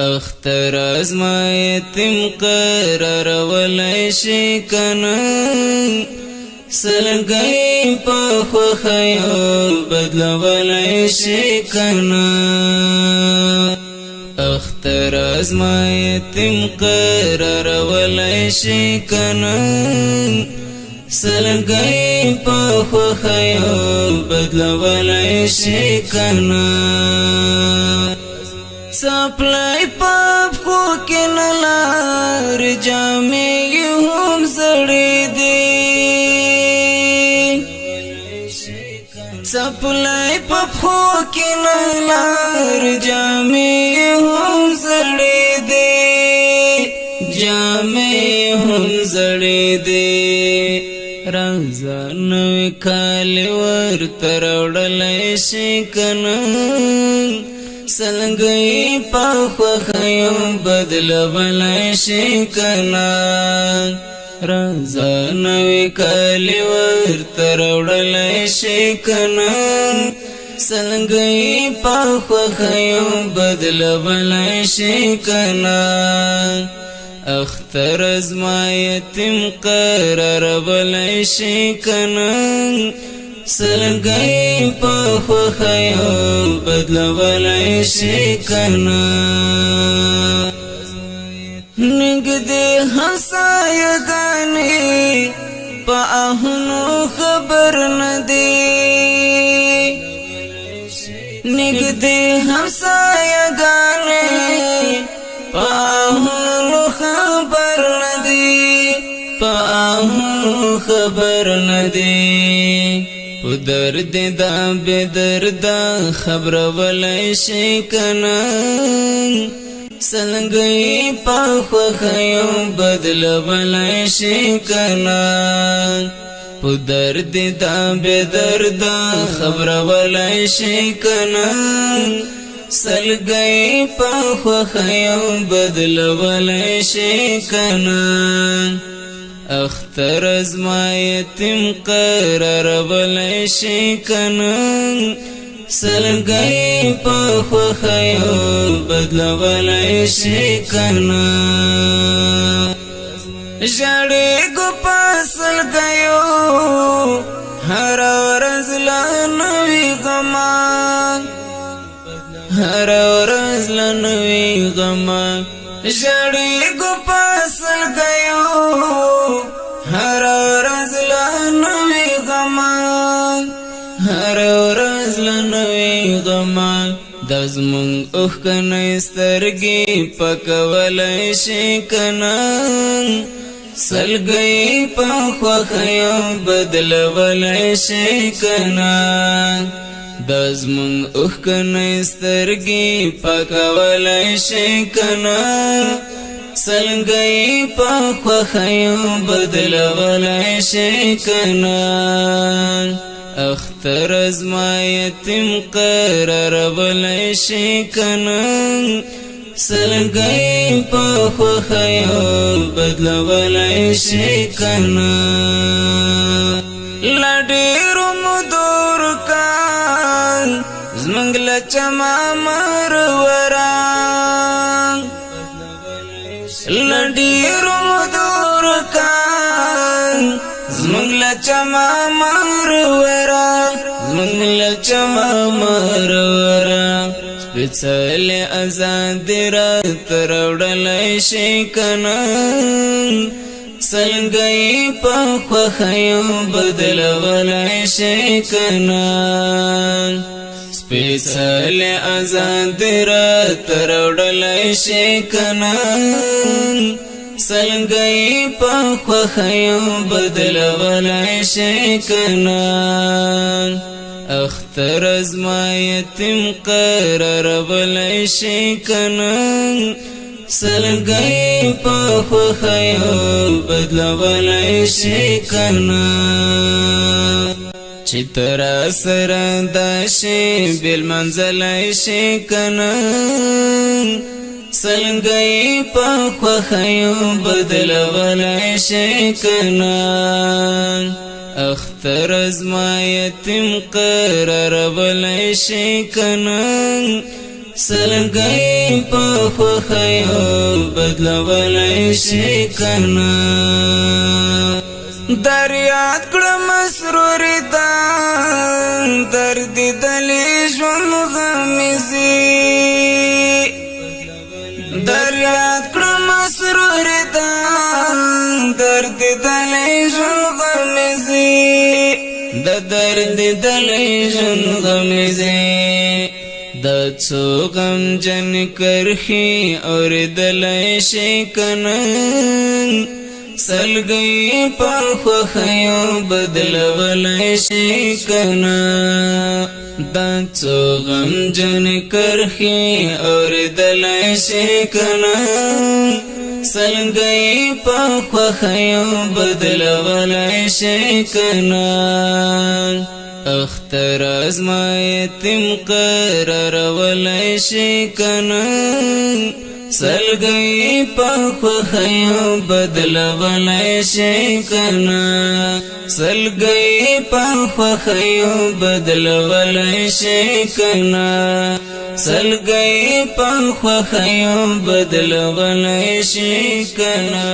اختر ازما یتیم قرار ولای شي کنه سلګي په خوخیو بدل ولای شي کنه اختر ازما یتیم قرار ولای شي کنه سلګي په خوخیو بدل ولای شي کنه سپلای پاپ کو کنلار جامې هم زړې دي سپلای پاپ کو کنلار جامې هم زړې دي جامې هم زړې دي رمضان کال ور تروړلای شي کنه سلګي په خوخیو بدل ولای شي کنه رمضان کلی ور تروړلای شي کنه سلګي په خوخیو بدل ولای شي کنه اختر ازما یتیم قرار ولای شي کنه سلګي په خوخیو بدل ولای شي کنه نګدې همسایګانې په اهنو خبر نه دي نګدې همسایګانې په اهنو خبر نه دي په اهنو خبر نه دي په درد دا به درد خبر ولای شي کنه سلګي په خوخیو بدل ولای شي کنه په درد دا به درد خبر ولای شي کنه سلګي په خوخیو بدل ولای شي کنه اختر ازما یتیم قرار ولای شي کنه سلګي په خوخیو بدل ولای شي کنه ژړې ګو پسلګيو هر ورځ لنوي غما هر ورځ لنوي غما ژړې ګو پسلګيو هر ورځ لنوي غما هر ورځ لنوي غما د زمونږ اوښ کنه سترګې پکولای شي کنه سلګي په خوخیو بدل ولای شي کنه د زمونږ اوښ کنه سترګې پکولای شي کنه سلګي په خوخیو بدل ولای شي کنه اختر ازما یتیم قرار ولای شي کنه سلګي په خوخیو بدل ولای شي کنه لډیرو مدور کان زمنګ لچما مروران لډیرو مدور کان زمنګ لچما مروران زمنګ لچما مروران سپېڅلې آزاد را تروړلای شي کنه سلګي په خوخیو بدل ولای شي کنه سپېڅلې آزاد را تروړلای شي کنه سلګي په خوخیو بدل ولای شي کنه اختر ازما یتیم قرار ولای شي کنه سلګي په خوخیو بدل ولای شي کنه چې تر سره د شي بل منزلای شي کنه سلګي په خوخیو بدل ولای شي کنه اختر ازما یتیم قرار ولای شي کنه سلګي په خوخیو بدلولای شي کنه دریاد کړم مسرور دا درد دلې ژوند غمزي دریاد کړم مسرور دا درد دلې ژوند غمزي د درد دلې ژوند غمزي د څو غم جن کرخي اور دلې شي کنه سلګي په خوخیو بدلولای شي کنه د څو غم جن کرخي اور دلې شي کنه سلګي په خوخیو بدلولای شي کنه اختر ازما یتیم قرار ولای شي کنه سلګي په خوخیو بدلولای شي کنه سلګي په خوخیو بدلولای شي کنه سلګي په خوخیو بدلولای شي کنه